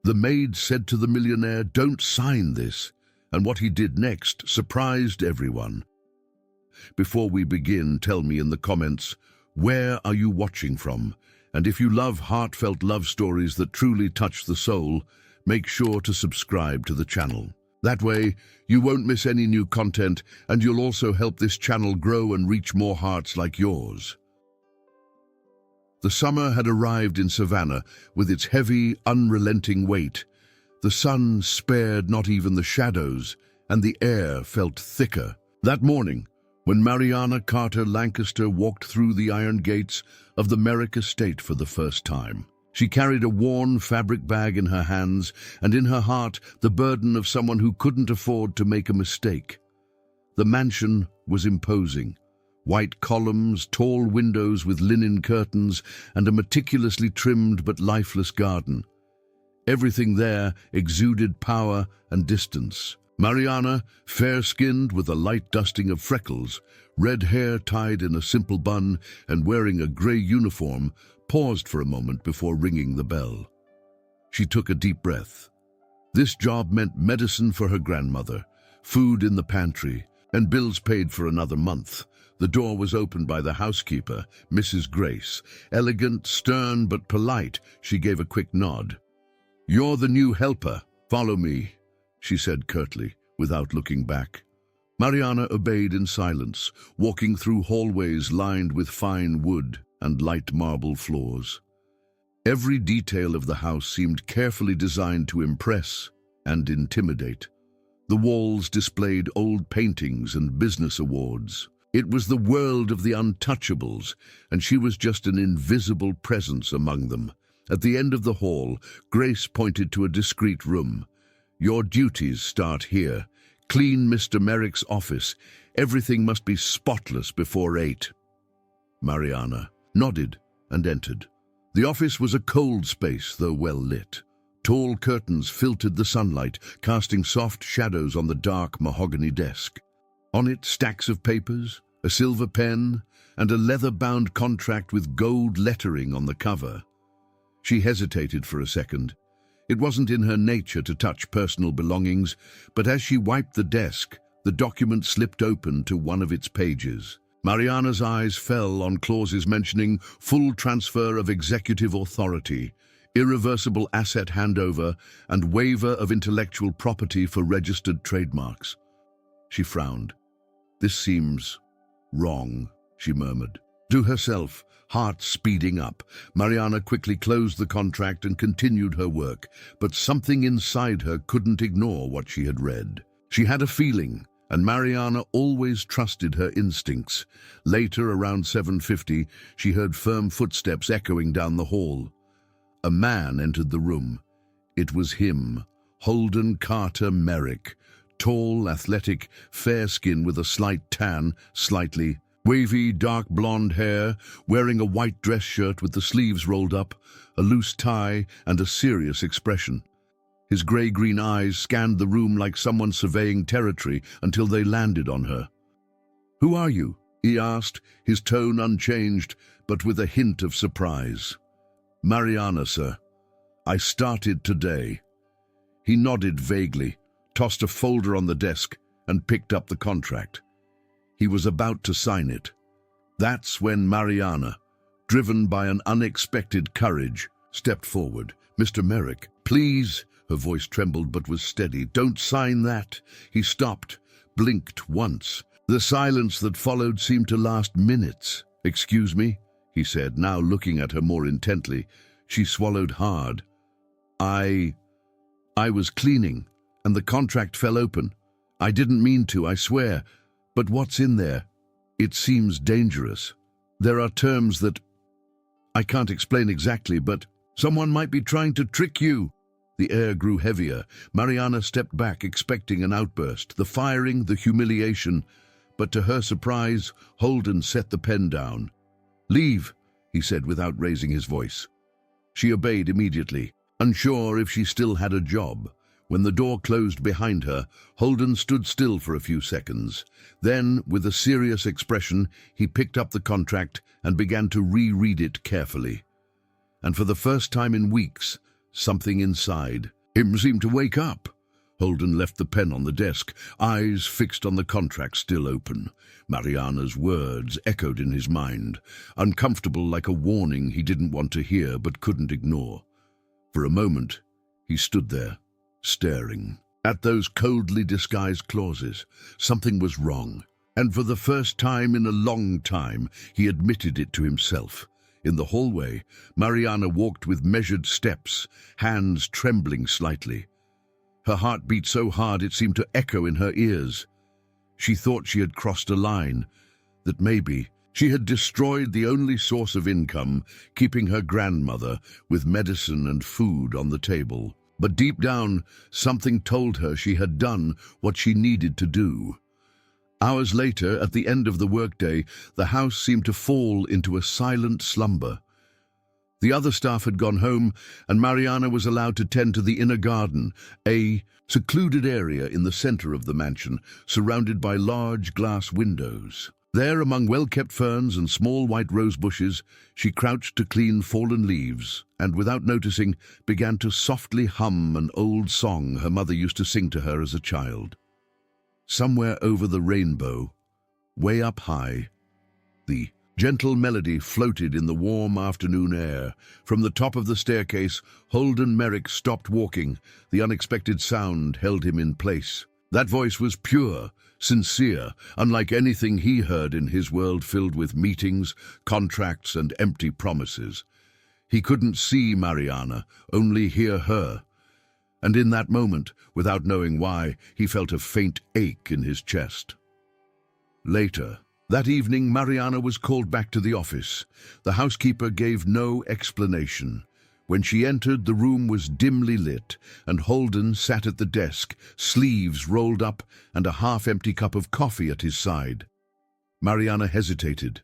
The maid said to the millionaire, "Don't sign this," and what he did next surprised everyone. Before we begin, tell me in the comments, where are you watching from? And if you love heartfelt love stories that truly touch the soul, make sure to subscribe to the channel. That way, you won't miss any new content, and you'll also help this channel grow and reach more hearts like yours. The summer had arrived in Savannah with its heavy, unrelenting weight. The sun spared not even the shadows, and the air felt thicker. That morning, when Mariana Lancaster walked through the iron gates of the Merrick estate for the first time, she carried a worn fabric bag in her hands, and in her heart the burden of someone who couldn't afford to make a mistake. The mansion was imposing. White columns, tall windows with linen curtains, and a meticulously trimmed but lifeless garden. Everything there exuded power and distance. Mariana, fair-skinned with a light dusting of freckles, red hair tied in a simple bun, and wearing a grey uniform, paused for a moment before ringing the bell. She took a deep breath. This job meant medicine for her grandmother, food in the pantry, and bills paid for another month. The door was opened by the housekeeper, Mrs. Grace. Elegant, stern, but polite, she gave a quick nod. "You're the new helper. Follow me," she said curtly, without looking back. Mariana obeyed in silence, walking through hallways lined with fine wood and light marble floors. Every detail of the house seemed carefully designed to impress and intimidate. The walls displayed old paintings and business awards. It was the world of the untouchables, and she was just an invisible presence among them. At the end of the hall, Grace pointed to a discreet room. "Your duties start here. Clean Mr. Merrick's office. Everything must be spotless before 8. Mariana nodded and entered. The office was a cold space, though well lit. Tall curtains filtered the sunlight, casting soft shadows on the dark mahogany desk. On it, stacks of papers, a silver pen, and a leather-bound contract with gold lettering on the cover. She hesitated for a second. It wasn't in her nature to touch personal belongings, but as she wiped the desk, the document slipped open to one of its pages. Mariana's eyes fell on clauses mentioning full transfer of executive authority, irreversible asset handover, and waiver of intellectual property for registered trademarks. She frowned. "This seems wrong," she murmured. To herself, heart speeding up, Mariana quickly closed the contract and continued her work, but something inside her couldn't ignore what she had read. She had a feeling, and Mariana always trusted her instincts. Later, around 7:50, she heard firm footsteps echoing down the hall. A man entered the room. It was him, Holden Merrick, tall, athletic, fair skin with a slight tan, slightly wavy, dark blonde hair, wearing a white dress shirt with the sleeves rolled up, a loose tie, and a serious expression. His grey-green eyes scanned the room like someone surveying territory until they landed on her. "Who are you?" he asked, his tone unchanged, but with a hint of surprise. "Mariana, sir. I started today." He nodded vaguely, tossed a folder on the desk, and picked up the contract. He was about to sign it. That's when Mariana, driven by an unexpected courage, stepped forward. "Mr. Merrick, please," her voice trembled but was steady. "Don't sign that." He stopped, blinked once. The silence that followed seemed to last minutes. "Excuse me," he said, now looking at her more intently. She swallowed hard. I was cleaning, and the contract fell open. I didn't mean to, I swear. But what's in there? It seems dangerous. There are terms that I can't explain exactly, but someone might be trying to trick you." The air grew heavier. Mariana stepped back, expecting an outburst, the firing, the humiliation. But to her surprise, Holden set the pen down. "Leave," he said without raising his voice. She obeyed immediately, unsure if she still had a job. When the door closed behind her, Holden stood still for a few seconds. Then, with a serious expression, he picked up the contract and began to reread it carefully. And for the first time in weeks, something inside him seemed to wake up. Holden left the pen on the desk, eyes fixed on the contract still open. Mariana's words echoed in his mind, uncomfortable like a warning he didn't want to hear but couldn't ignore. For a moment, he stood there, staring at those coldly disguised clauses. Something was wrong, and for the first time in a long time, he admitted it to himself. In the hallway, Mariana walked with measured steps, hands trembling slightly. Her heart beat so hard it seemed to echo in her ears. She thought she had crossed a line, that maybe she had destroyed the only source of income, keeping her grandmother with medicine and food on the table. But deep down, something told her she had done what she needed to do. Hours later, at the end of the workday, the house seemed to fall into a silent slumber. The other staff had gone home, and Mariana was allowed to tend to the inner garden, a secluded area in the center of the mansion, surrounded by large glass windows. There, among well-kept ferns and small white rose bushes, she crouched to clean fallen leaves, and without noticing, began to softly hum an old song her mother used to sing to her as a child. Somewhere over the rainbow, way up high, the gentle melody floated in the warm afternoon air. From the top of the staircase, Holden Merrick stopped walking. The unexpected sound held him in place. That voice was pure, sincere, unlike anything he heard in his world filled with meetings, contracts, and empty promises. He couldn't see Mariana, only hear her. And in that moment, without knowing why, he felt a faint ache in his chest. Later, that evening, Mariana was called back to the office. The housekeeper gave no explanation. When she entered, the room was dimly lit, and Holden sat at the desk, sleeves rolled up and a half-empty cup of coffee at his side. Mariana hesitated.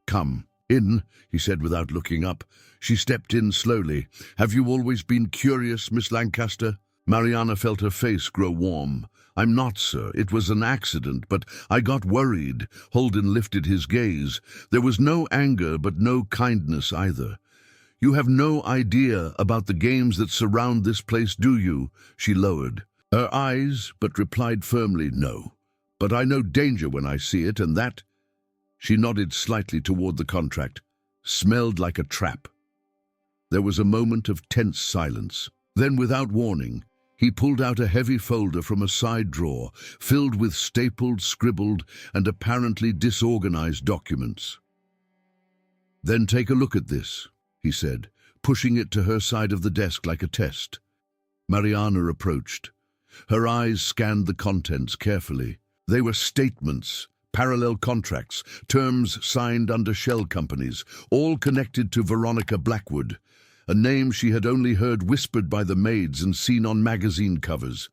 "Come in," he said without looking up. She stepped in slowly. "Have you always been curious, Miss Lancaster?" Mariana felt her face grow warm. "I'm not, sir. It was an accident, but I got worried." Holden lifted his gaze. There was no anger, but no kindness either. "You have no idea about the games that surround this place, do you?" She lowered her eyes, but replied firmly, "No. But I know danger when I see it, and that," she nodded slightly toward the contract, "smelled like a trap." There was a moment of tense silence. Then, without warning, he pulled out a heavy folder from a side drawer, filled with stapled, scribbled, and apparently disorganized documents. "Then take a look at this," he said, pushing it to her side of the desk like a test. Mariana approached. Her eyes scanned the contents carefully. They were statements, parallel contracts, terms signed under shell companies, all connected to Veronica Blackwood, a name she had only heard whispered by the maids and seen on magazine covers.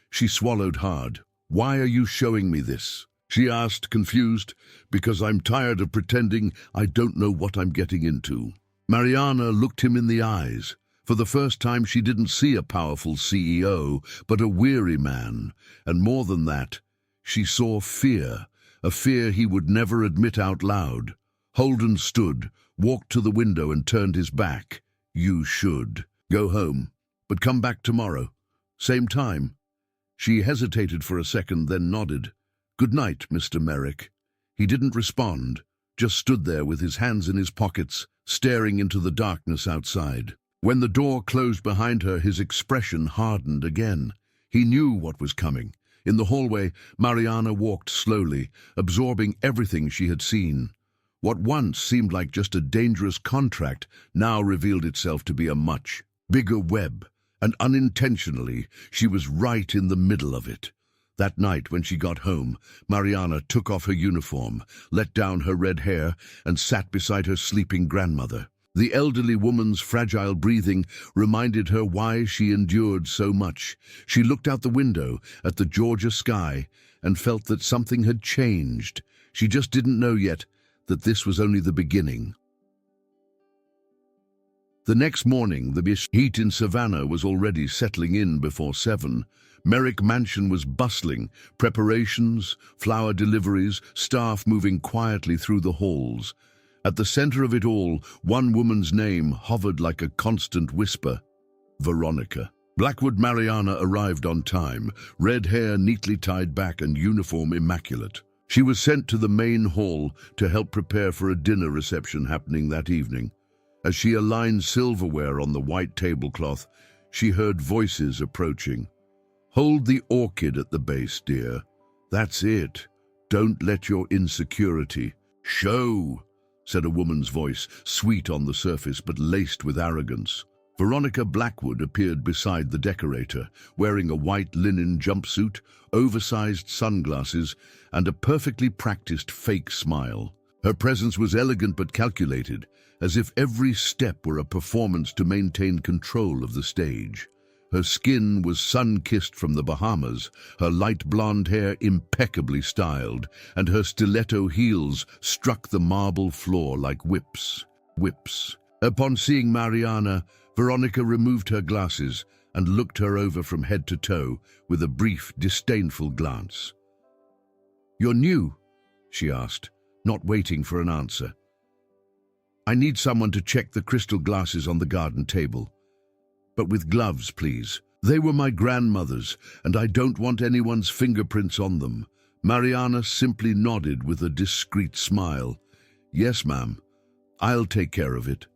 She swallowed hard. "Why are you showing me this?" she asked, confused. "Because I'm tired of pretending I don't know what I'm getting into." Mariana looked him in the eyes. For the first time, she didn't see a powerful CEO, but a weary man. And more than that, she saw fear, a fear he would never admit out loud. Holden stood, walked to the window and turned his back. "You should. Go home, but come back tomorrow. Same time." She hesitated for a second, then nodded. "Good night, Mr. Merrick." He didn't respond, just stood there with his hands in his pockets, staring into the darkness outside. When the door closed behind her, his expression hardened again. He knew what was coming. In the hallway, Mariana walked slowly, absorbing everything she had seen. What once seemed like just a dangerous contract now revealed itself to be a much bigger web, and unintentionally, she was right in the middle of it. That night, when she got home, Mariana took off her uniform, let down her red hair, and sat beside her sleeping grandmother. The elderly woman's fragile breathing reminded her why she endured so much. She looked out the window at the Georgia sky and felt that something had changed. She just didn't know yet that this was only the beginning. The next morning, the heat in Savannah was already settling in before 7. Merrick Mansion was bustling, preparations, flower deliveries, staff moving quietly through the halls. At the center of it all, one woman's name hovered like a constant whisper. Veronica. Blackwood Mariana arrived on time, red hair neatly tied back and uniform immaculate. She was sent to the main hall to help prepare for a dinner reception happening that evening. As she aligned silverware on the white tablecloth, she heard voices approaching. "Hold the orchid at the base, dear. That's it. Don't let your insecurity show," said a woman's voice, sweet on the surface but laced with arrogance. Veronica Blackwood appeared beside the decorator, wearing a white linen jumpsuit, oversized sunglasses, and a perfectly practiced fake smile. Her presence was elegant but calculated, as if every step were a performance to maintain control of the stage. Her skin was sun-kissed from the Bahamas, her light blonde hair impeccably styled, and her stiletto heels struck the marble floor like whips. Upon seeing Mariana, Veronica removed her glasses and looked her over from head to toe with a brief, disdainful glance. "You're new?" she asked, not waiting for an answer. "I need someone to check the crystal glasses on the garden table. But with gloves, please. They were my grandmother's, and I don't want anyone's fingerprints on them." Mariana simply nodded with a discreet smile. "Yes, ma'am. I'll take care of it."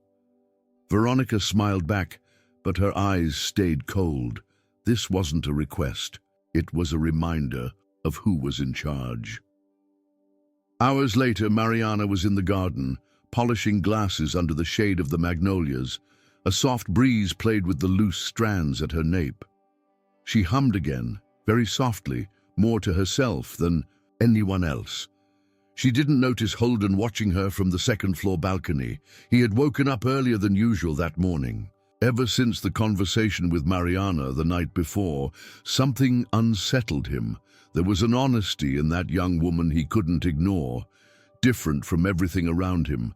Veronica smiled back, but her eyes stayed cold. This wasn't a request. It was a reminder of who was in charge. Hours later, Mariana was in the garden, polishing glasses under the shade of the magnolias. A soft breeze played with the loose strands at her nape. She hummed again, very softly, more to herself than anyone else. She didn't notice Holden watching her from the second-floor balcony. He had woken up earlier than usual that morning. Ever since the conversation with Mariana the night before, something unsettled him. There was an honesty in that young woman he couldn't ignore, different from everything around him,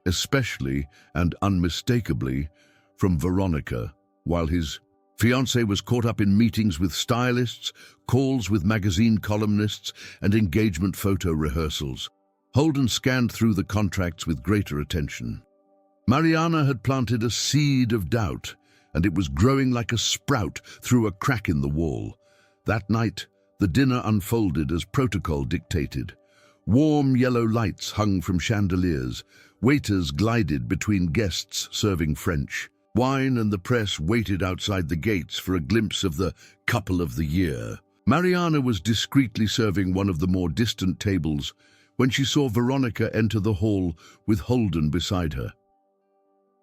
especially and unmistakably from Veronica, while his fiancée was caught up in meetings with stylists, calls with magazine columnists, and engagement photo rehearsals. Holden scanned through the contracts with greater attention. Mariana had planted a seed of doubt, and it was growing like a sprout through a crack in the wall. That night, the dinner unfolded as protocol dictated. Warm yellow lights hung from chandeliers. Waiters glided between guests serving French. Wine and the press waited outside the gates for a glimpse of the couple of the year. Mariana was discreetly serving one of the more distant tables when she saw Veronica enter the hall with Holden beside her.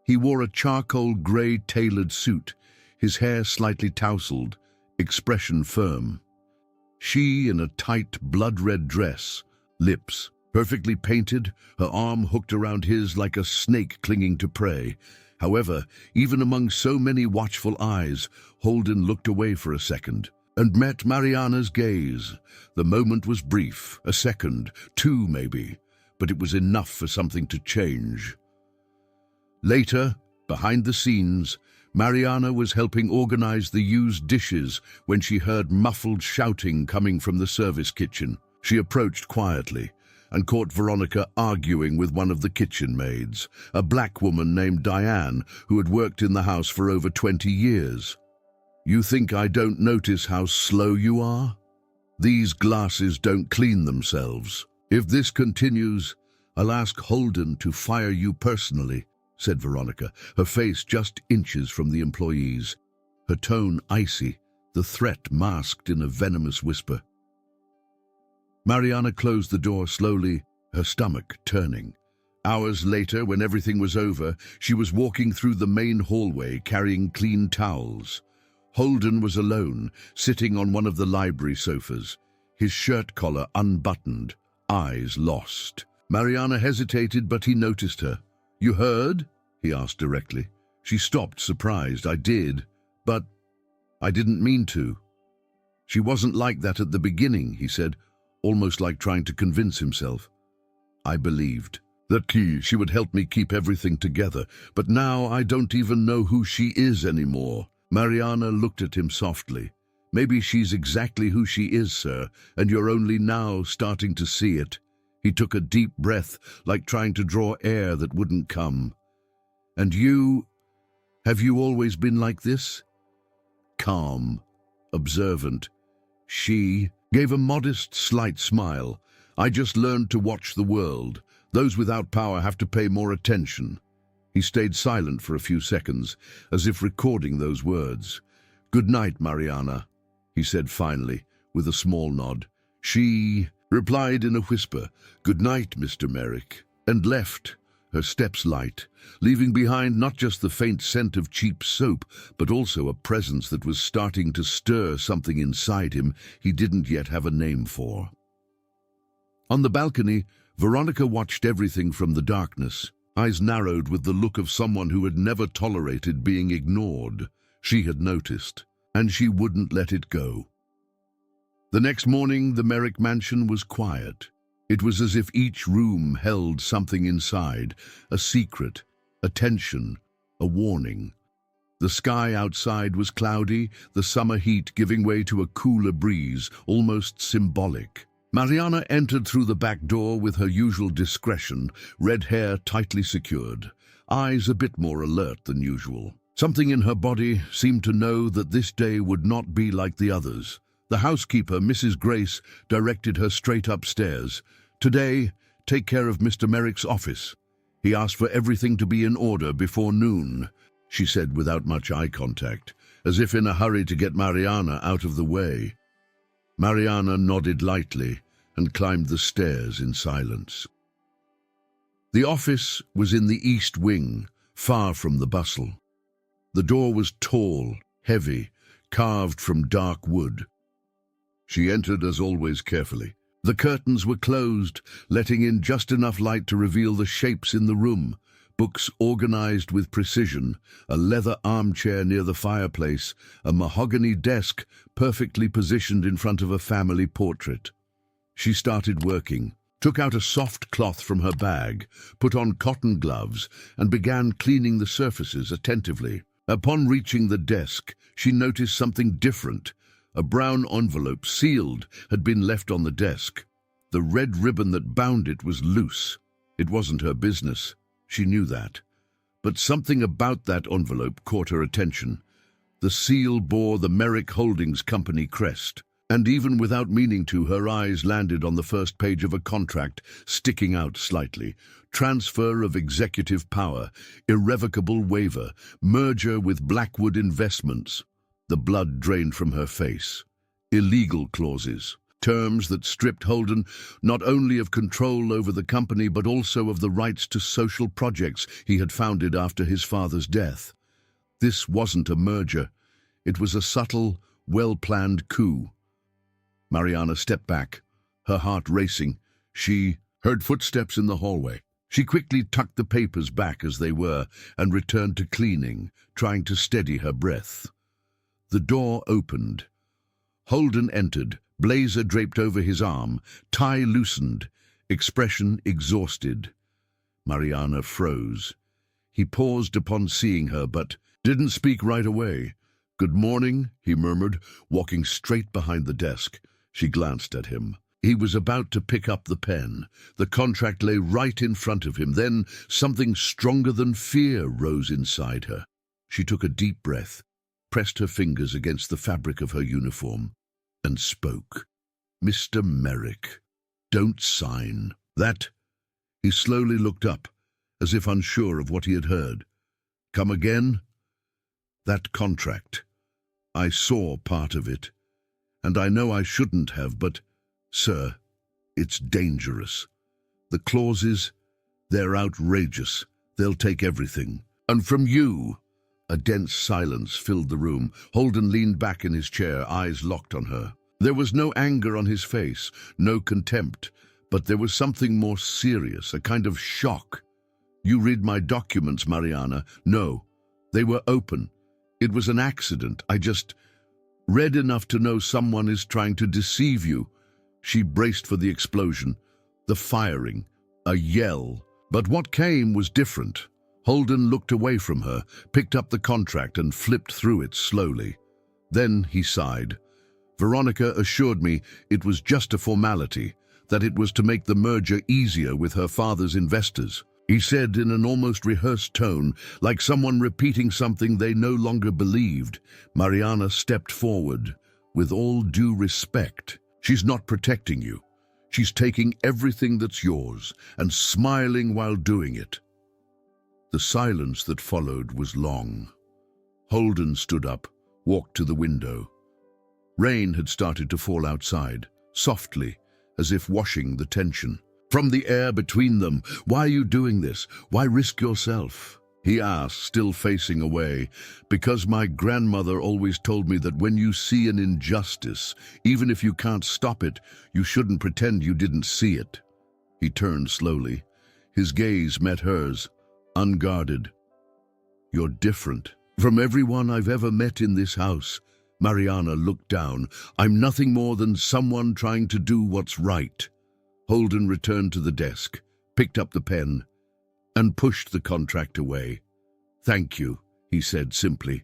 He wore a charcoal grey tailored suit, his hair slightly tousled, expression firm. She in a tight blood-red dress, lips perfectly painted, her arm hooked around his like a snake clinging to prey. However, even among so many watchful eyes, Holden looked away for a second and met Mariana's gaze. The moment was brief, a second, two maybe, but it was enough for something to change. Later, behind the scenes, Mariana was helping organize the used dishes when she heard muffled shouting coming from the service kitchen. She approached quietly and caught Veronica arguing with one of the kitchen maids, a black woman named Diane who had worked in the house for over 20 years. "You think I don't notice how slow you are? These glasses don't clean themselves. If this continues, I'll ask Holden to fire you personally," said Veronica, her face just inches from the employees, her tone icy, the threat masked in a venomous whisper. Mariana closed the door slowly, her stomach turning. Hours later, when everything was over, she was walking through the main hallway carrying clean towels. Holden was alone, sitting on one of the library sofas, his shirt collar unbuttoned, eyes lost. Mariana hesitated, but he noticed her. "You heard?" he asked directly. She stopped, surprised. "I did, but I didn't mean to." "She wasn't like that at the beginning," he said, almost like trying to convince himself. "I believed that she would help me keep everything together, but now I don't even know who she is anymore." Mariana looked at him softly. "Maybe she's exactly who she is, sir, and you're only now starting to see it." He took a deep breath, like trying to draw air that wouldn't come. "And you Have you always been like this? Calm, observant. She gave a modest, slight smile. I just learned to watch the world. Those without power have to pay more attention. He stayed silent for a few seconds, as if recording those words. Good night, Mariana, he said finally, with a small nod. She replied in a whisper, Good night, Mr. Merrick, and left, her steps light, leaving behind not just the faint scent of cheap soap, but also a presence that was starting to stir something inside him he didn't yet have a name for. On the balcony, Veronica watched everything from the darkness, eyes narrowed with the look of someone who had never tolerated being ignored. She had noticed, and she wouldn't let it go. The next morning, the Merrick mansion was quiet. It was as if each room held something inside, a secret, a tension, a warning. The sky outside was cloudy, the summer heat giving way to a cooler breeze, almost symbolic. Mariana entered through the back door with her usual discretion, red hair tightly secured, eyes a bit more alert than usual. Something in her body seemed to know that this day would not be like the others. The housekeeper, Mrs. Grace, directed her straight upstairs. Today, take care of Mr. Merrick's office. He asked for everything to be in order before noon, she said without much eye contact, as if in a hurry to get Mariana out of the way. Mariana nodded lightly and climbed the stairs in silence. The office was in the east wing, far from the bustle. The door was tall, heavy, carved from dark wood. She entered, as always, carefully. The curtains were closed, letting in just enough light to reveal the shapes in the room. Books organized with precision, a leather armchair near the fireplace, a mahogany desk perfectly positioned in front of a family portrait. She started working, took out a soft cloth from her bag, put on cotton gloves, and began cleaning the surfaces attentively. Upon reaching the desk, she noticed something different. A brown envelope, sealed, had been left on the desk. The red ribbon that bound it was loose. It wasn't her business. She knew that. But something about that envelope caught her attention. The seal bore the Merrick Holdings Company crest, and even without meaning to, her eyes landed on the first page of a contract, sticking out slightly. Transfer of executive power, irrevocable waiver, merger with Blackwood Investments. The blood drained from her face. Illegal clauses. Terms that stripped Holden not only of control over the company but also of the rights to social projects he had founded after his father's death. This wasn't a merger. It was a subtle, well-planned coup. Mariana stepped back, her heart racing. She heard footsteps in the hallway. She quickly tucked the papers back as they were and returned to cleaning, trying to steady her breath. The door opened. Holden entered, blazer draped over his arm, tie loosened, expression exhausted. Mariana froze. He paused upon seeing her, but didn't speak right away. "Good morning," he murmured, walking straight behind the desk. She glanced at him. He was about to pick up the pen. The contract lay right in front of him. Then something stronger than fear rose inside her. She took a deep breath, pressed her fingers against the fabric of her uniform, and spoke. "Mr. Merrick, don't sign that." He slowly looked up, as if unsure of what he had heard. "Come again?" "That contract. I saw part of it, and I know I shouldn't have, but, sir, it's dangerous. The clauses, they're outrageous. They'll take everything. And from you." A dense silence filled the room. Holden leaned back in his chair, eyes locked on her. There was no anger on his face, no contempt, but there was something more serious, a kind of shock. "You read my documents, Mariana." "No, they were open. It was an accident. I just read enough to know someone is trying to deceive you." She braced for the explosion, the firing, a yell. But what came was different. Holden looked away from her, picked up the contract and flipped through it slowly. Then he sighed. "Veronica assured me it was just a formality, that it was to make the merger easier with her father's investors. he said in an almost rehearsed tone, like someone repeating something they no longer believed. Mariana stepped forward. With all due respect, she's not protecting you. She's taking everything that's yours and smiling while doing it. The silence that followed was long. Holden stood up, walked to the window. Rain had started to fall outside, softly, as if washing the tension from the air between them. "Why are you doing this? Why risk yourself?" he asked, still facing away. "Because my grandmother always told me that when you see an injustice, even if you can't stop it, you shouldn't pretend you didn't see it." He turned slowly. His gaze met hers, unguarded. "You're different from everyone I've ever met in this house." Mariana looked down. "I'm nothing more than someone trying to do what's right." Holden returned to the desk, picked up the pen, and pushed the contract away. "Thank you," he said simply.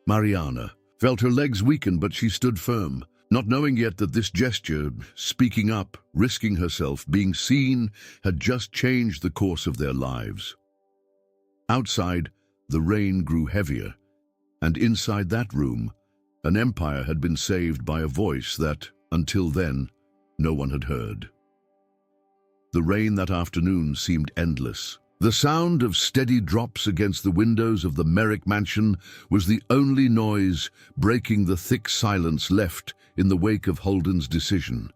Mariana felt her legs weaken, but she stood firm, not knowing yet that this gesture, speaking up, risking herself, being seen, had just changed the course of their lives. Outside, the rain grew heavier, and inside that room, an empire had been saved by a voice that, until then, no one had heard. The rain that afternoon seemed endless. The sound of steady drops against the windows of the Merrick mansion was the only noise breaking the thick silence left in the wake of Holden's decision.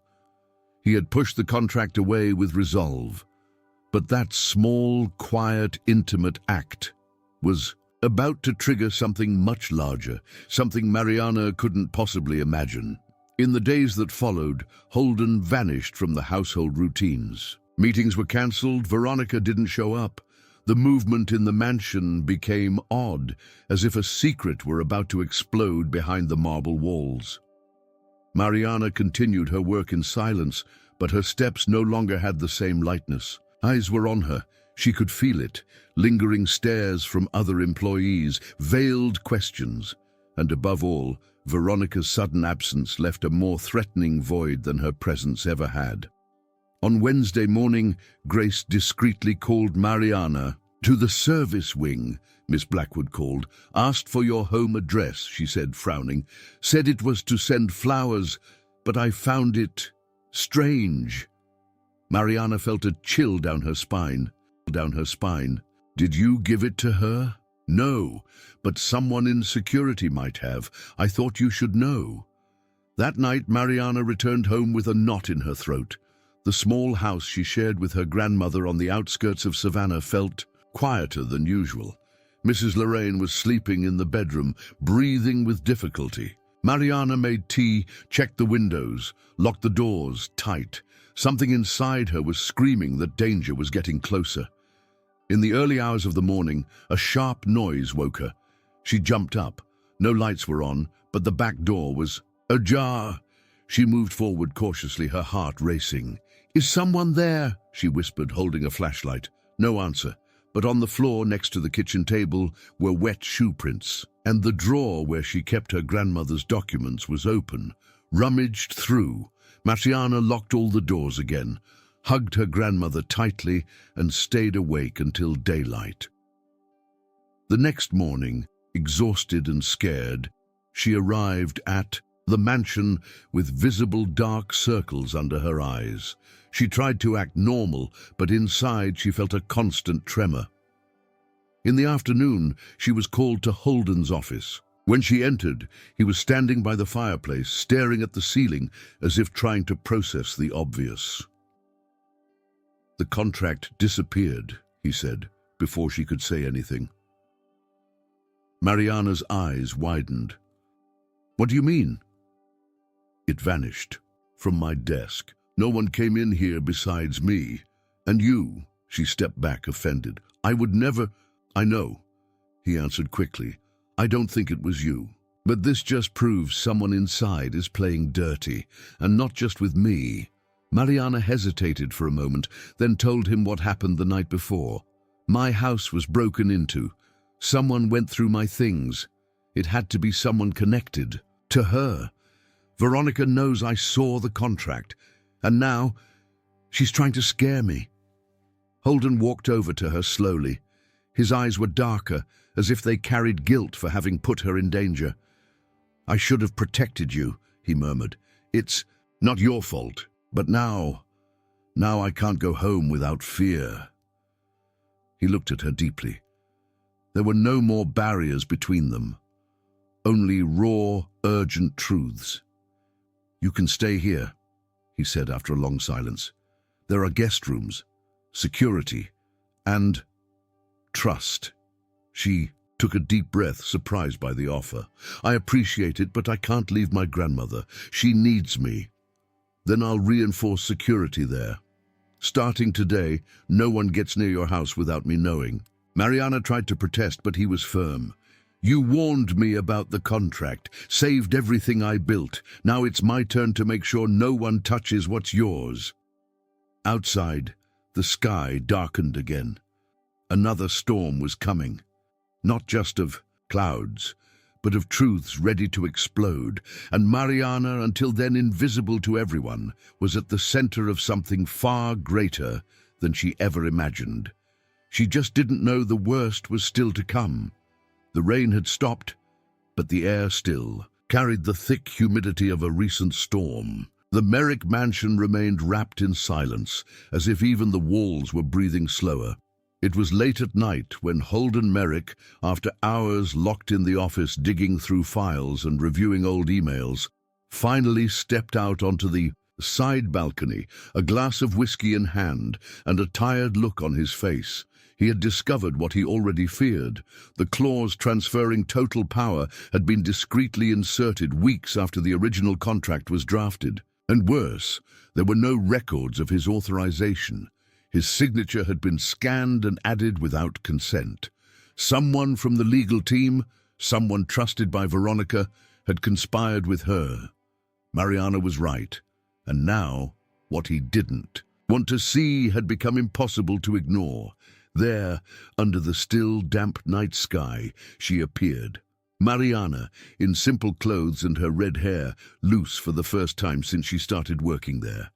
He had pushed the contract away with resolve, but that small, quiet, intimate act was about to trigger something much larger, something Mariana couldn't possibly imagine. In the days that followed, Holden vanished from the household routines. Meetings were cancelled, Veronica didn't show up. The movement in the mansion became odd, as if a secret were about to explode behind the marble walls. Mariana continued her work in silence, but her steps no longer had the same lightness. Eyes were on her. She could feel it, lingering stares from other employees, veiled questions, and above all, Veronica's sudden absence left a more threatening void than her presence ever had. On Wednesday morning, Grace discreetly called Mariana to the service wing, Miss Blackwood called. "Asked for your home address," she said, frowning. "Said it was to send flowers, but I found it strange." Mariana felt a chill down her spine. "Did you give it to her?" "No, but someone in security might have. I thought you should know." That night, Mariana returned home with a knot in her throat. The small house she shared with her grandmother on the outskirts of Savannah felt quieter than usual. Mrs. Lorraine was sleeping in the bedroom, breathing with difficulty. Mariana made tea, checked the windows, locked the doors tight. Something inside her was screaming that danger was getting closer. In the early hours of the morning, a sharp noise woke her. She jumped up. No lights were on, but the back door was ajar. She moved forward cautiously, her heart racing. "Is someone there?" she whispered, holding a flashlight. No answer, but on the floor next to the kitchen table were wet shoe prints, and the drawer where she kept her grandmother's documents was open. Rummaged through, Mariana locked all the doors again, hugged her grandmother tightly, and stayed awake until daylight. The next morning, exhausted and scared, she arrived at the mansion with visible dark circles under her eyes. She tried to act normal, but inside she felt a constant tremor. In the afternoon, she was called to Holden's office. When she entered, he was standing by the fireplace, staring at the ceiling as if trying to process the obvious. "The contract disappeared," he said, before she could say anything. Mariana's eyes widened. "What do you mean?" "It vanished from my desk. No one came in here besides me. And you," she stepped back, offended. "I would never—" "I know," he answered quickly. "I don't think it was you. But this just proves someone inside is playing dirty, and not just with me." Mariana hesitated for a moment, then told him what happened the night before. "My house was broken into. Someone went through my things. It had to be someone connected to her. Veronica knows I saw the contract, and now she's trying to scare me." Holden walked over to her slowly. His eyes were darker, as if they carried guilt for having put her in danger. "I should have protected you," he murmured. "It's not your fault, but now I can't go home without fear." He looked at her deeply. There were no more barriers between them, only raw, urgent truths. "You can stay here," he said after a long silence. "There are guest rooms, security, and trust." She took a deep breath, surprised by the offer. "I appreciate it, but I can't leave my grandmother. She needs me. Then I'll reinforce security there. Starting today, no one gets near your house without me knowing." Mariana tried to protest, but he was firm. "You warned me about the contract, saved everything I built. Now it's my turn to make sure no one touches what's yours." Outside, the sky darkened again. Another storm was coming, not just of clouds, but of truths ready to explode, and Mariana, until then invisible to everyone, was at the center of something far greater than she ever imagined. She just didn't know the worst was still to come. The rain had stopped, but the air still carried the thick humidity of a recent storm. The Merrick mansion remained wrapped in silence, as if even the walls were breathing slower. It was late at night when Holden Merrick, after hours locked in the office digging through files and reviewing old emails, finally stepped out onto the side balcony, a glass of whiskey in hand and a tired look on his face. He had discovered what he already feared. The clause transferring total power had been discreetly inserted weeks after the original contract was drafted. And worse, there were no records of his authorization. His signature had been scanned and added without consent. Someone from the legal team, someone trusted by Veronica, had conspired with her. Mariana was right, and now what he didn't want to see had become impossible to ignore. There, under the still, damp night sky, she appeared. Mariana, in simple clothes and her red hair loose for the first time since she started working there.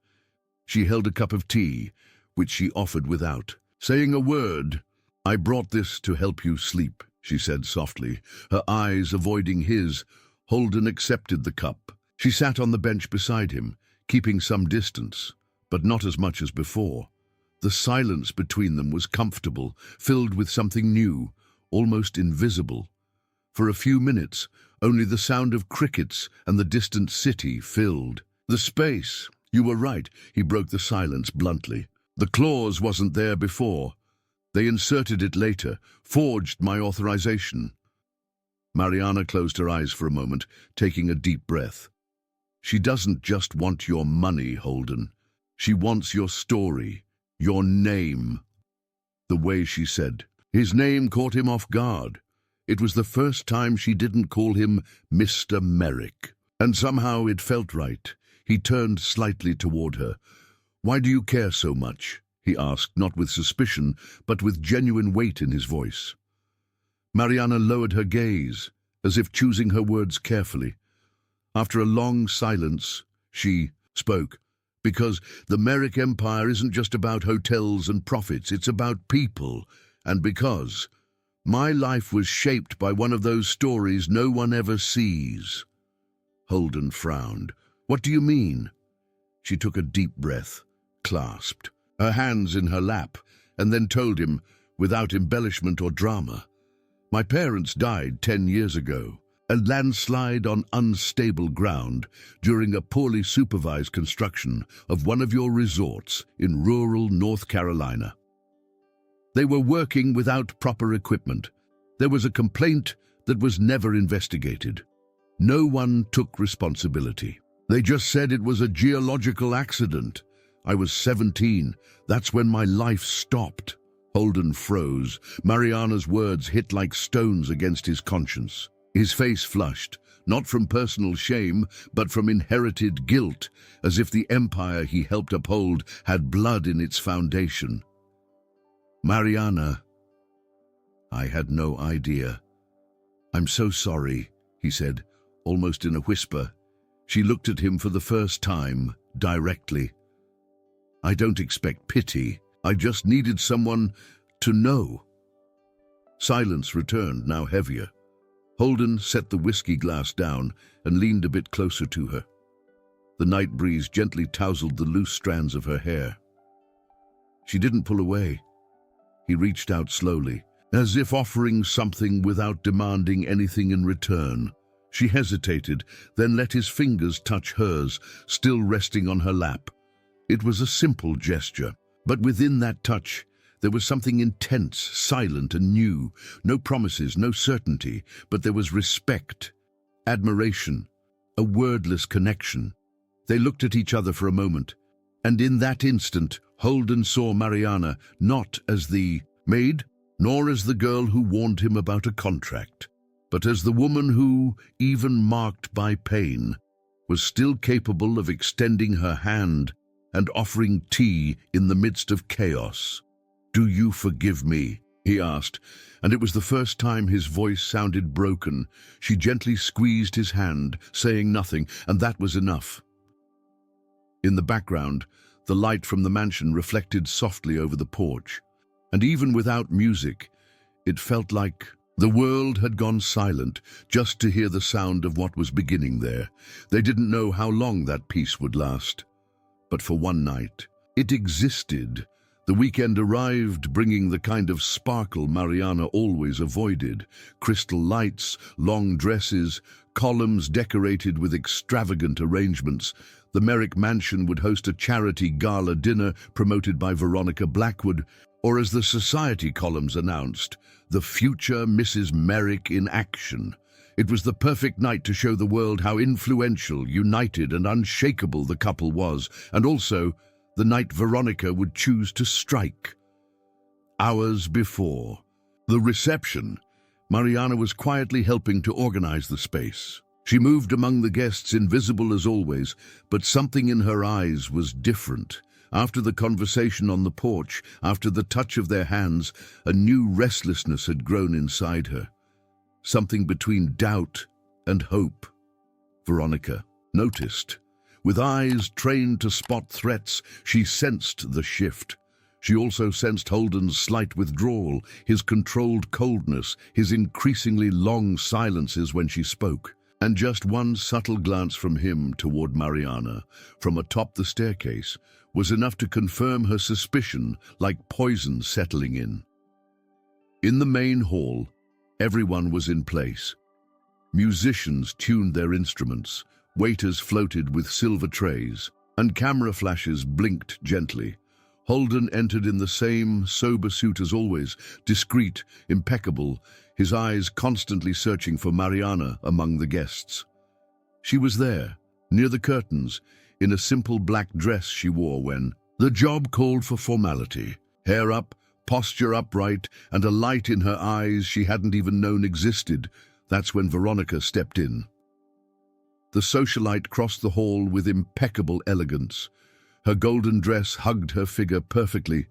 She held a cup of tea, which she offered without saying a word. "I brought this to help you sleep," she said softly, her eyes avoiding his. Holden accepted the cup. She sat on the bench beside him, keeping some distance, but not as much as before. The silence between them was comfortable, filled with something new, almost invisible. For a few minutes, only the sound of crickets and the distant city filled the space. "You were right," he broke the silence bluntly. "The clause wasn't there before. They inserted it later, forged my authorization." Mariana closed her eyes for a moment, taking a deep breath. "She doesn't just want your money, Holden. She wants your story, your name." The way she said his name caught him off guard. It was the first time she didn't call him Mr. Merrick, and somehow it felt right. He turned slightly toward her. "Why do you care so much?" he asked, not with suspicion, but with genuine weight in his voice. Mariana lowered her gaze, as if choosing her words carefully. After a long silence, she spoke. "Because the Merrick Empire isn't just about hotels and profits, it's about people. And because my life was shaped by one of those stories no one ever sees." Holden frowned. "What do you mean?" She took a deep breath, clasped her hands in her lap, and then told him, without embellishment or drama, "My parents died 10 years ago. A landslide on unstable ground during a poorly supervised construction of one of your resorts in rural North Carolina. They were working without proper equipment. There was a complaint that was never investigated. No one took responsibility. They just said it was a geological accident. I was 17. That's when my life stopped." Holden froze. Mariana's words hit like stones against his conscience. His face flushed, not from personal shame, but from inherited guilt, as if the empire he helped uphold had blood in its foundation. "Mariana, I had no idea. I'm so sorry," he said, almost in a whisper. She looked at him for the first time, directly. "I don't expect pity," I just needed someone to know. Silence returned, now heavier. Holden set the whiskey glass down and leaned a bit closer to her. The night breeze gently tousled the loose strands of her hair. She didn't pull away. He reached out slowly, as if offering something without demanding anything in return. She hesitated, then let his fingers touch hers, still resting on her lap. It was a simple gesture, but within that touch, there was something intense, silent and new. No promises, no certainty, but there was respect, admiration, a wordless connection. They looked at each other for a moment, and in that instant, Holden saw Mariana not as the maid, nor as the girl who warned him about a contract, but as the woman who, even marked by pain, was still capable of extending her hand and offering tea in the midst of chaos. "Do you forgive me?" he asked, and it was the first time his voice sounded broken. She gently squeezed his hand, saying nothing, and that was enough. In the background, the light from the mansion reflected softly over the porch, and even without music, it felt like the world had gone silent just to hear the sound of what was beginning there. They didn't know how long that peace would last, but for one night, it existed. The weekend arrived, bringing the kind of sparkle Mariana always avoided. Crystal lights, long dresses, columns decorated with extravagant arrangements. The Merrick mansion would host a charity gala dinner promoted by Veronica Blackwood, or as the society columns announced, the future Mrs. Merrick in action. It was the perfect night to show the world how influential, united and unshakable the couple was, and also the night Veronica would choose to strike. Hours before the reception, Mariana was quietly helping to organize the space. She moved among the guests, invisible as always, but something in her eyes was different. After the conversation on the porch, after the touch of their hands, a new restlessness had grown inside her. Something between doubt and hope. Veronica noticed. With eyes trained to spot threats, she sensed the shift. She also sensed Holden's slight withdrawal, his controlled coldness, his increasingly long silences when she spoke. And just one subtle glance from him toward Mariana, from atop the staircase, was enough to confirm her suspicion, like poison settling in. In the main hall, everyone was in place. Musicians tuned their instruments, waiters floated with silver trays, and camera flashes blinked gently. Holden entered in the same sober suit as always, discreet, impeccable, his eyes constantly searching for Mariana among the guests. She was there, near the curtains, in a simple black dress she wore when the job called for formality. Hair up, posture upright, and a light in her eyes she hadn't even known existed. That's when Veronica stepped in. The socialite crossed the hall with impeccable elegance. Her golden dress hugged her figure perfectly.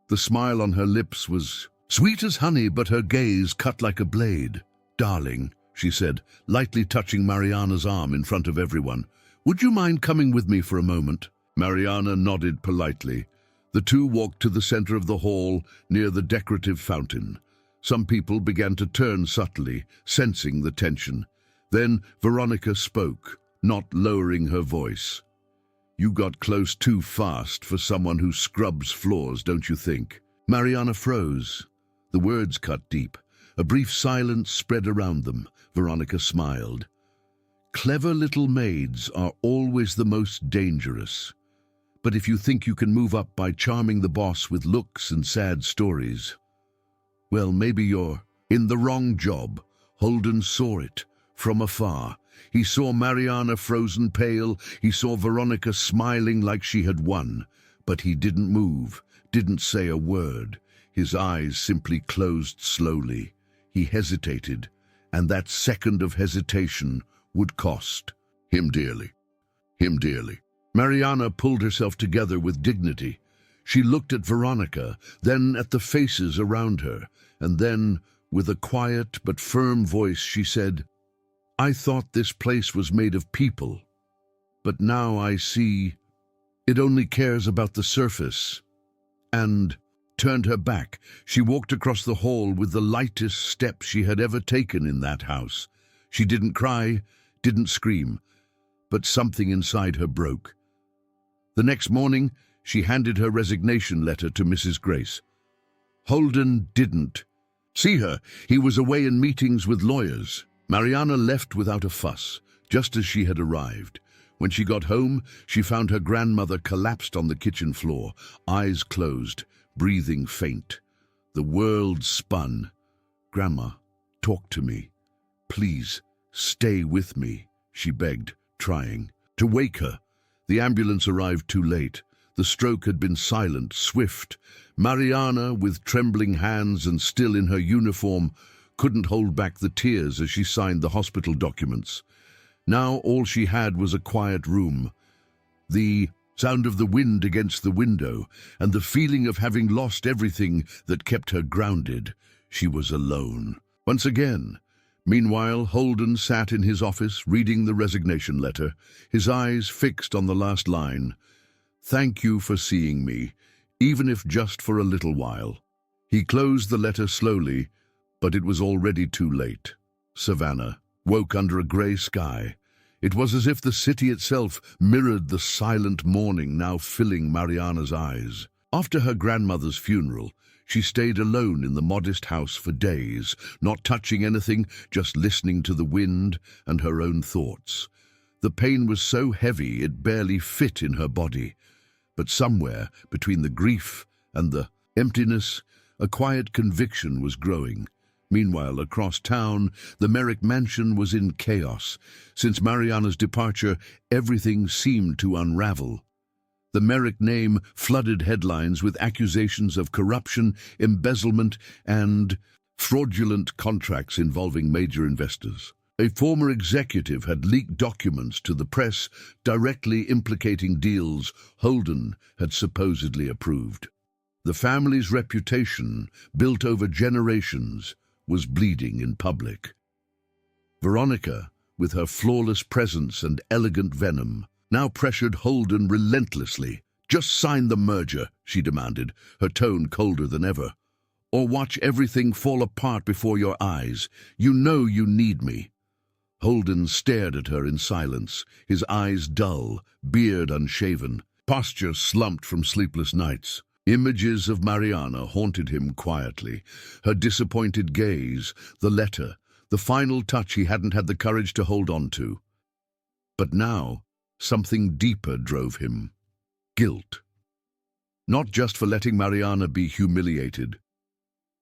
The smile on her lips was sweet as honey, but her gaze cut like a blade. "Darling," she said, lightly touching Mariana's arm in front of everyone. "Would you mind coming with me for a moment?" Mariana nodded politely. The two walked to the center of the hall, near the decorative fountain. Some people began to turn subtly, sensing the tension. Then Veronica spoke, not lowering her voice. "You got close too fast for someone who scrubs floors, don't you think?" Mariana froze. The words cut deep. A brief silence spread around them. Veronica smiled. "Clever little maids are always the most dangerous. But if you think you can move up by charming the boss with looks and sad stories, well, maybe you're in the wrong job." Holden saw it. From afar, he saw Mariana frozen pale, he saw Veronica smiling like she had won, but he didn't move, didn't say a word. His eyes simply closed slowly. He hesitated, and that second of hesitation would cost him dearly. Him dearly. Mariana pulled herself together with dignity. She looked at Veronica, then at the faces around her, and then, with a quiet but firm voice, she said, "I thought this place was made of people, but now I see it only cares about the surface and turned her back. She walked across the hall with the lightest step she had ever taken in that house. She didn't cry, didn't scream, but something inside her broke. The next morning, she handed her resignation letter to Mrs. Grace. Holden didn't see her. He was away in meetings with lawyers. Mariana left without a fuss, just as she had arrived. When she got home, she found her grandmother collapsed on the kitchen floor, eyes closed, breathing faint. The world spun. "Grandma, talk to me. Please, stay with me," she begged, trying to wake her. The ambulance arrived too late. The stroke had been silent, swift. Mariana, with trembling hands and still in her uniform, couldn't hold back the tears as she signed the hospital documents. Now all she had was a quiet room, the sound of the wind against the window, and the feeling of having lost everything that kept her grounded. She was alone. Once again. Meanwhile, Holden sat in his office, reading the resignation letter, his eyes fixed on the last line. "Thank you for seeing me, even if just for a little while." He closed the letter slowly, but it was already too late. Savannah woke under a grey sky. It was as if the city itself mirrored the silent morning now filling Mariana's eyes. After her grandmother's funeral, she stayed alone in the modest house for days, not touching anything, just listening to the wind and her own thoughts. The pain was so heavy it barely fit in her body. But somewhere between the grief and the emptiness, a quiet conviction was growing. Meanwhile, across town, the Merrick mansion was in chaos. Since Mariana's departure, everything seemed to unravel. The Merrick name flooded headlines with accusations of corruption, embezzlement, and fraudulent contracts involving major investors. A former executive had leaked documents to the press directly implicating deals Holden had supposedly approved. The family's reputation, built over generations, was bleeding in public. Veronica, with her flawless presence and elegant venom, now pressured Holden relentlessly. "Just sign the merger," she demanded, her tone colder than ever. "Or watch everything fall apart before your eyes. You know you need me." Holden stared at her in silence, his eyes dull, beard unshaven, posture slumped from sleepless nights. Images of Mariana haunted him quietly, her disappointed gaze, the letter, the final touch he hadn't had the courage to hold on to. But now, something deeper drove him. Guilt. Not just for letting Mariana be humiliated,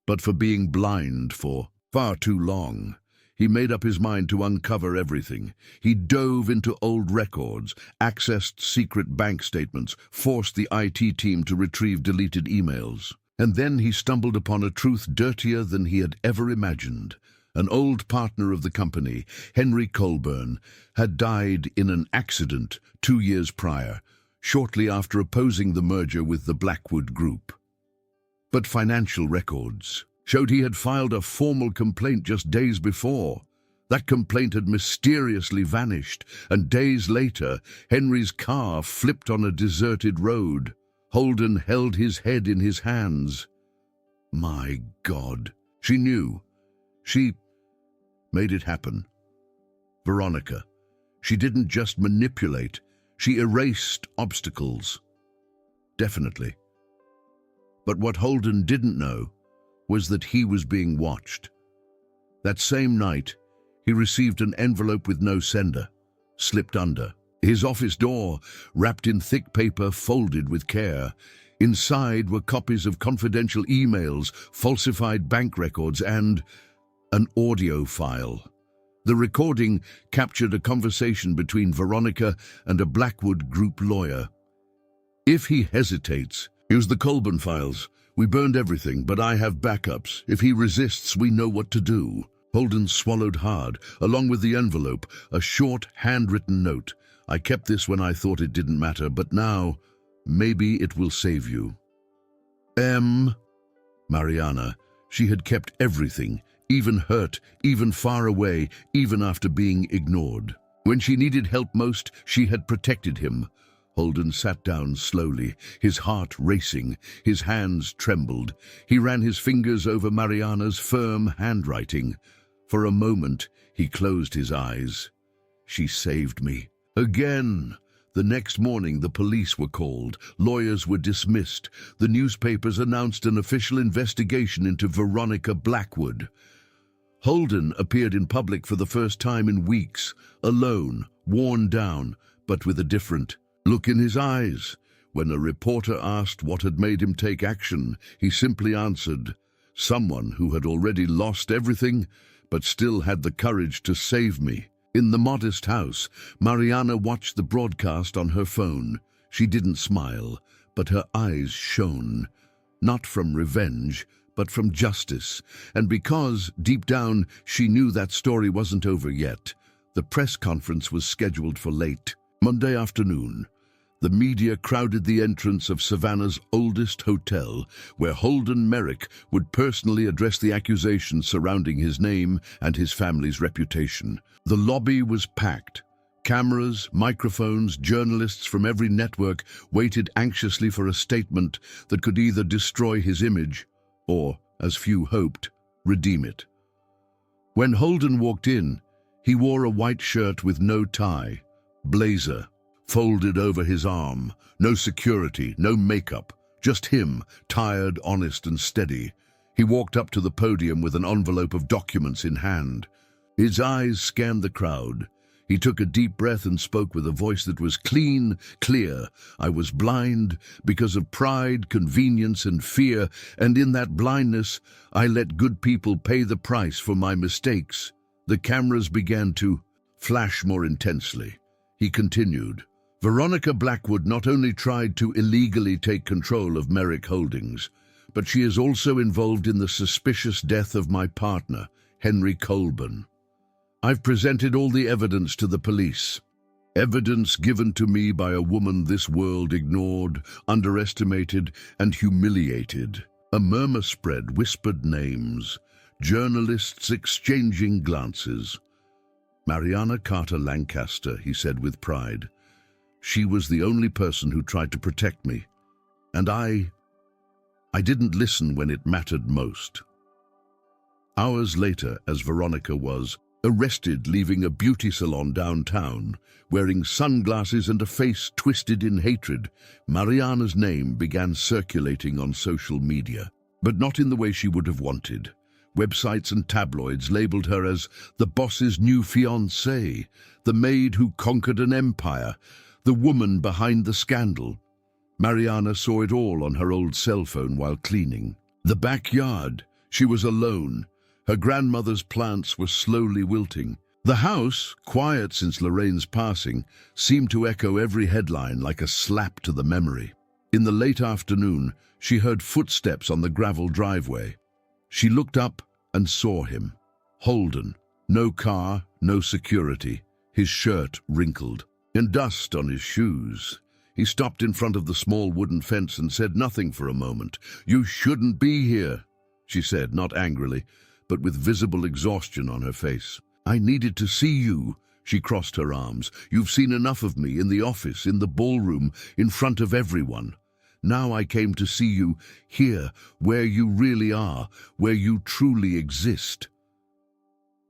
but for being blind for far too long. He made up his mind to uncover everything. He dove into old records, accessed secret bank statements, forced the IT team to retrieve deleted emails. And then he stumbled upon a truth dirtier than he had ever imagined. An old partner of the company, Henry Colburn, had died in an accident 2 years prior, shortly after opposing the merger with the Blackwood Group. But financial records showed he had filed a formal complaint just days before. That complaint had mysteriously vanished, and days later, Henry's car flipped on a deserted road. Holden held his head in his hands. My God, she knew. She made it happen. Veronica. She didn't just manipulate, she erased obstacles. Definitely. But what Holden didn't know was that he was being watched. That same night, he received an envelope with no sender, slipped under his office door, wrapped in thick paper, folded with care. Inside were copies of confidential emails, falsified bank records, and an audio file. The recording captured a conversation between Veronica and a Blackwood Group lawyer. "If he hesitates, use the Colburn files. We burned everything, but I have backups. If he resists, we know what to do." Holden swallowed hard, along with the envelope, a short, handwritten note. "I kept this when I thought it didn't matter, but now, maybe it will save you." Mariana. She had kept everything, even hurt, even far away, even after being ignored. When she needed help most, she had protected him. Holden sat down slowly, his heart racing, his hands trembled. He ran his fingers over Mariana's firm handwriting. For a moment, he closed his eyes. She saved me. Again! The next morning, the police were called. Lawyers were dismissed. The newspapers announced an official investigation into Veronica Blackwood. Holden appeared in public for the first time in weeks, alone, worn down, but with a different look in his eyes. When a reporter asked what had made him take action, he simply answered, "Someone who had already lost everything, but still had the courage to save me." In the modest house, Mariana watched the broadcast on her phone. She didn't smile, but her eyes shone, not from revenge, but from justice. And because, deep down, she knew that story wasn't over yet, the press conference was scheduled for late Monday afternoon. The media crowded the entrance of Savannah's oldest hotel, where Holden Merrick would personally address the accusations surrounding his name and his family's reputation. The lobby was packed. Cameras, microphones, journalists from every network waited anxiously for a statement that could either destroy his image or, as few hoped, redeem it. When Holden walked in, he wore a white shirt with no tie, blazer, folded over his arm, no security, no makeup, just him, tired, honest, and steady. He walked up to the podium with an envelope of documents in hand. His eyes scanned the crowd. He took a deep breath and spoke with a voice that was clean, clear. "I was blind because of pride, convenience, and fear, and in that blindness, I let good people pay the price for my mistakes." The cameras began to flash more intensely. He continued, "Veronica Blackwood not only tried to illegally take control of Merrick Holdings, but she is also involved in the suspicious death of my partner, Henry Colburn. I've presented all the evidence to the police. Evidence given to me by a woman this world ignored, underestimated, and humiliated." A murmur spread, whispered names, journalists exchanging glances. "Mariana Lancaster," he said with pride. "She was the only person who tried to protect me. And I didn't listen when it mattered most." Hours later, as Veronica was arrested leaving a beauty salon downtown, wearing sunglasses and a face twisted in hatred, Mariana's name began circulating on social media, but not in the way she would have wanted. Websites and tabloids labeled her as the boss's new fiancée, the maid who conquered an empire, the woman behind the scandal. Mariana saw it all on her old cell phone while cleaning. The backyard. She was alone. Her grandmother's plants were slowly wilting. The house, quiet since Lorraine's passing, seemed to echo every headline like a slap to the memory. In the late afternoon, she heard footsteps on the gravel driveway. She looked up and saw him. Holden. No car, no security. His shirt wrinkled, and dust on his shoes. He stopped in front of the small wooden fence and said nothing for a moment. "You shouldn't be here," she said, not angrily, but with visible exhaustion on her face. "I needed to see you." She crossed her arms. "You've seen enough of me in the office, in the ballroom, in front of everyone. Now I came to see you here, where you really are, where you truly exist."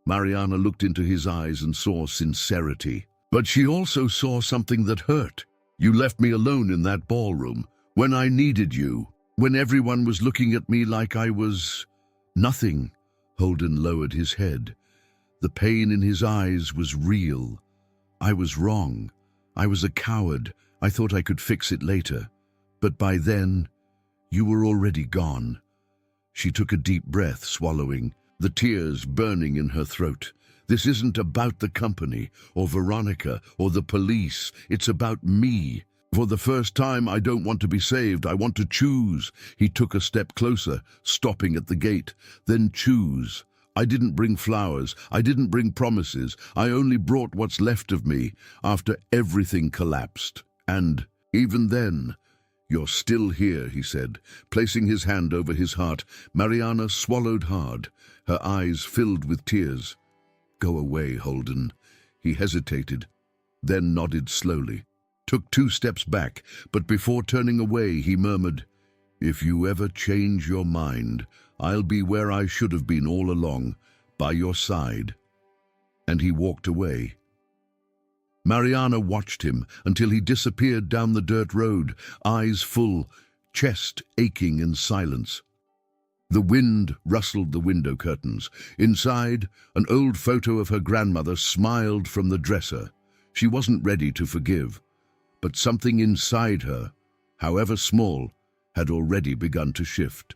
Mariana looked into his eyes and saw sincerity. But she also saw something that hurt. "You left me alone in that ballroom, when I needed you, when everyone was looking at me like I was nothing." Holden lowered his head. The pain in his eyes was real. "I was wrong. I was a coward. I thought I could fix it later. But by then, you were already gone." She took a deep breath, swallowing, the tears burning in her throat. "This isn't about the company, or Veronica, or the police. It's about me. For the first time, I don't want to be saved. I want to choose." He took a step closer, stopping at the gate. "Then choose. I didn't bring flowers. I didn't bring promises. I only brought what's left of me after everything collapsed. And even then, you're still here," he said, placing his hand over his heart. Mariana swallowed hard, her eyes filled with tears. "Go away, Holden." He hesitated, then nodded slowly. took 2 steps back, but before turning away, he murmured, "If you ever change your mind, I'll be where I should have been all along, by your side." And he walked away. Mariana watched him until he disappeared down the dirt road, eyes full, chest aching in silence. The wind rustled the window curtains. Inside, an old photo of her grandmother smiled from the dresser. She wasn't ready to forgive, but something inside her, however small, had already begun to shift.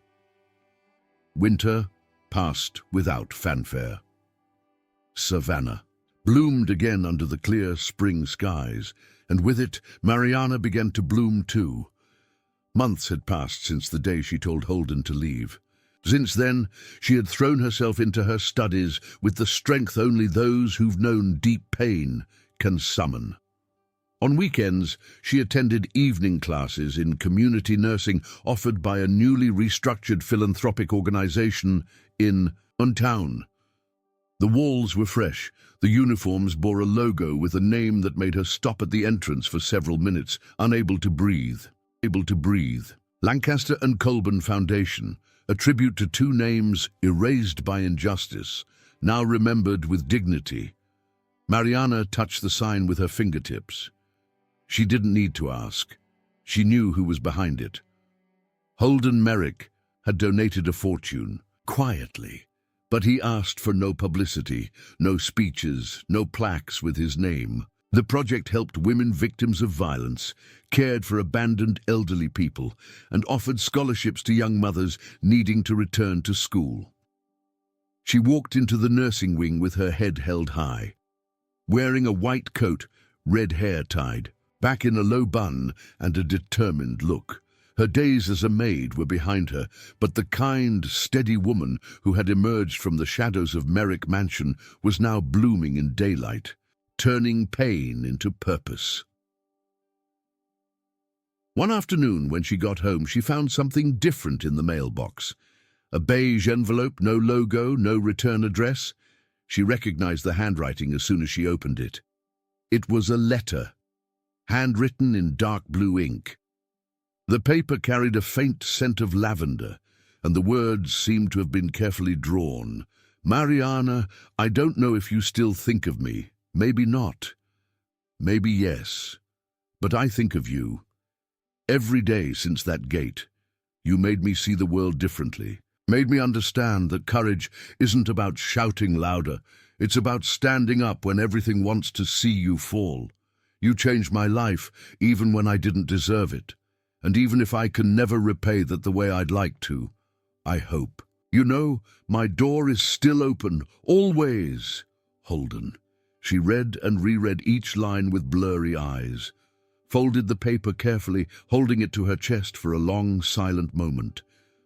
Winter passed without fanfare. Savannah bloomed again under the clear spring skies, and with it, Mariana began to bloom too. Months had passed since the day she told Holden to leave. Since then, she had thrown herself into her studies with the strength only those who've known deep pain can summon. On weekends, she attended evening classes in community nursing offered by a newly restructured philanthropic organization in town. The walls were fresh. The uniforms bore a logo with a name that made her stop at the entrance for several minutes, unable to breathe. Lancaster and Holden Foundation, a tribute to 2 names erased by injustice, now remembered with dignity. Mariana touched the sign with her fingertips. She didn't need to ask. She knew who was behind it. Holden Merrick had donated a fortune, quietly, but he asked for no publicity, no speeches, no plaques with his name. The project helped women victims of violence, cared for abandoned elderly people, and offered scholarships to young mothers needing to return to school. She walked into the nursing wing with her head held high, wearing a white coat, red hair tied back in a low bun, and a determined look. Her days as a maid were behind her, but the kind, steady woman who had emerged from the shadows of Merrick Mansion was now blooming in daylight, turning pain into purpose. One afternoon when she got home, she found something different in the mailbox. A beige envelope, no logo, no return address. She recognized the handwriting as soon as she opened it. It was a letter, handwritten in dark blue ink. The paper carried a faint scent of lavender, and the words seemed to have been carefully drawn. "Mariana, I don't know if you still think of me. Maybe not. Maybe yes. But I think of you. Every day since that gate, you made me see the world differently. Made me understand that courage isn't about shouting louder. It's about standing up when everything wants to see you fall. You changed my life, even when I didn't deserve it. And even if I can never repay that the way I'd like to, I hope. You know, my door is still open, always. Holden." She read and reread each line with blurry eyes, folded the paper carefully, holding it to her chest for a long, silent moment.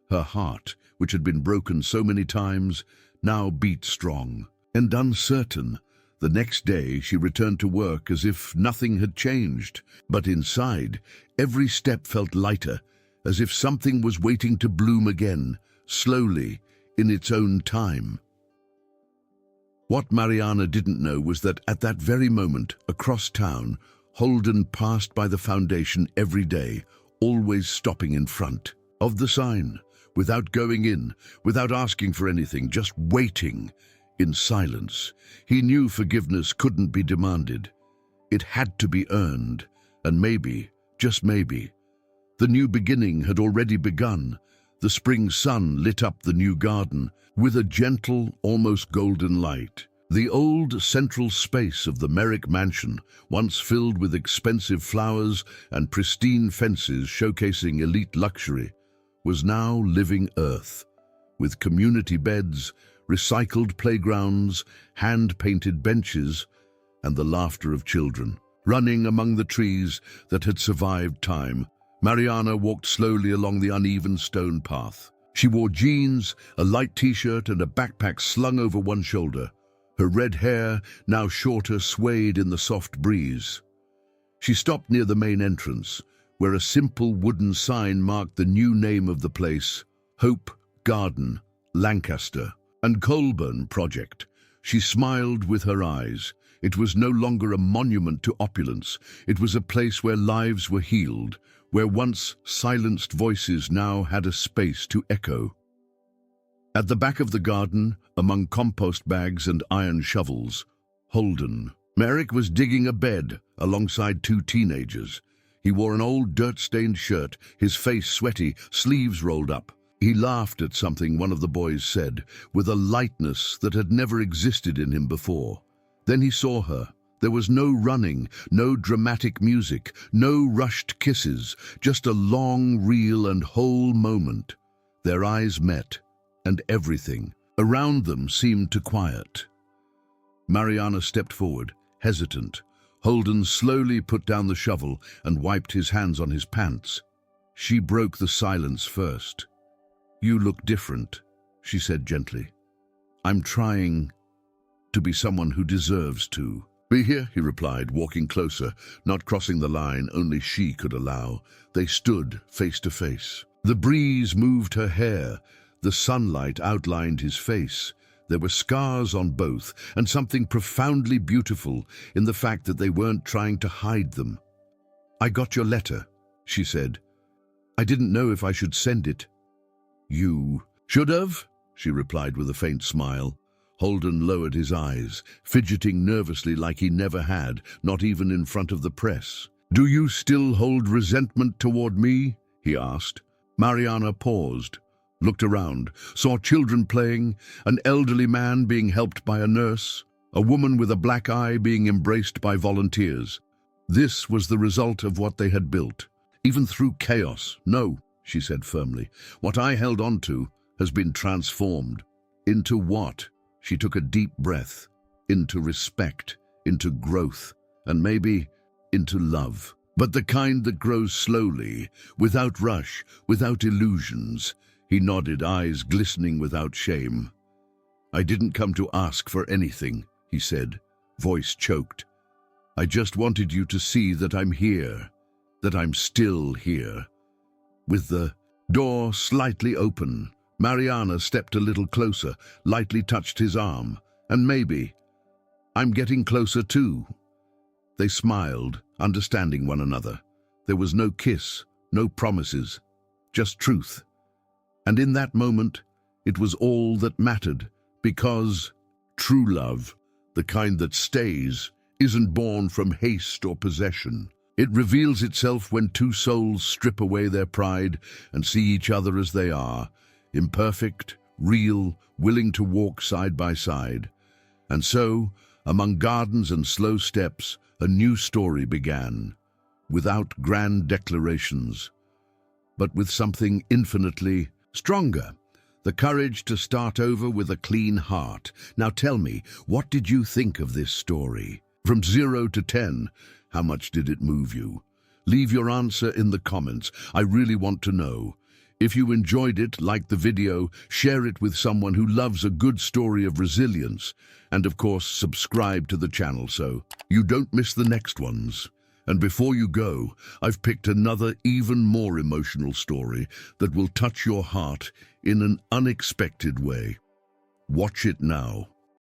Her heart, which had been broken so many times, now beat strong and uncertain. The next day she returned to work as if nothing had changed, but inside, every step felt lighter, as if something was waiting to bloom again, slowly, in its own time. What Mariana didn't know was that at that very moment, across town, Holden passed by the foundation every day, always stopping in front of the sign, without going in, without asking for anything, just waiting, in silence. He knew forgiveness couldn't be demanded. It had to be earned, and maybe, just maybe, the new beginning had already begun. The spring sun lit up the new garden with a gentle, almost golden light. The old central space of the Merrick Mansion, once filled with expensive flowers and pristine fences showcasing elite luxury, was now living earth, with community beds, recycled playgrounds, hand-painted benches, and the laughter of children, running among the trees that had survived time. Mariana walked slowly along the uneven stone path. She wore jeans, a light t-shirt, and a backpack slung over one shoulder. Her red hair, now shorter, swayed in the soft breeze. She stopped near the main entrance, where a simple wooden sign marked the new name of the place, Hope Garden, Lancaster, and Holden Project. She smiled with her eyes, It was no longer a monument to opulence. It was a place where lives were healed, where once silenced voices now had a space to echo. At the back of the garden, among compost bags and iron shovels, Holden Merrick was digging a bed alongside two teenagers. He wore an old dirt-stained shirt, his face sweaty, sleeves rolled up. He laughed at something one of the boys said, with a lightness that had never existed in him before. Then he saw her. There was no running, no dramatic music, no rushed kisses, just a long, real and whole moment. Their eyes met, and everything around them seemed to quiet. Mariana stepped forward, hesitant. Holden slowly put down the shovel and wiped his hands on his pants. She broke the silence first. "You look different," she said gently. "I'm trying to be someone who deserves to." "Be here," he replied, walking closer, not crossing the line only she could allow. They stood face to face. The breeze moved her hair. The sunlight outlined his face. There were scars on both, and something profoundly beautiful in the fact that they weren't trying to hide them. "I got your letter," she said. "I didn't know if I should send it." "You should have," she replied with a faint smile. Holden lowered his eyes, fidgeting nervously like he never had, not even in front of the press. "Do you still hold resentment toward me?" he asked. Mariana paused, looked around, saw children playing, an elderly man being helped by a nurse, a woman with a black eye being embraced by volunteers. This was the result of what they had built. Even through chaos, no, she said firmly. What I held on to has been transformed. Into what? She took a deep breath. Into respect, into growth, and maybe into love. But the kind that grows slowly, without rush, without illusions. He nodded, eyes glistening without shame. "I didn't come to ask for anything," he said, voice choked. "I just wanted you to see that I'm here, that I'm still here." With the door slightly open, Mariana stepped a little closer, lightly touched his arm, and maybe, "I'm getting closer too." They smiled, understanding one another. There was no kiss, no promises, just truth. And in that moment, it was all that mattered, because true love, the kind that stays, isn't born from haste or possession. It reveals itself when two souls strip away their pride and see each other as they are, imperfect, real, willing to walk side by side. And so, among gardens and slow steps, a new story began, without grand declarations, but with something infinitely stronger, the courage to start over with a clean heart. Now tell me, what did you think of this story? From 0 to 10, how much did it move you? Leave your answer in the comments. I really want to know. If you enjoyed it, like the video, share it with someone who loves a good story of resilience. And of course, subscribe to the channel so you don't miss the next ones. And before you go, I've picked another even more emotional story that will touch your heart in an unexpected way. Watch it now.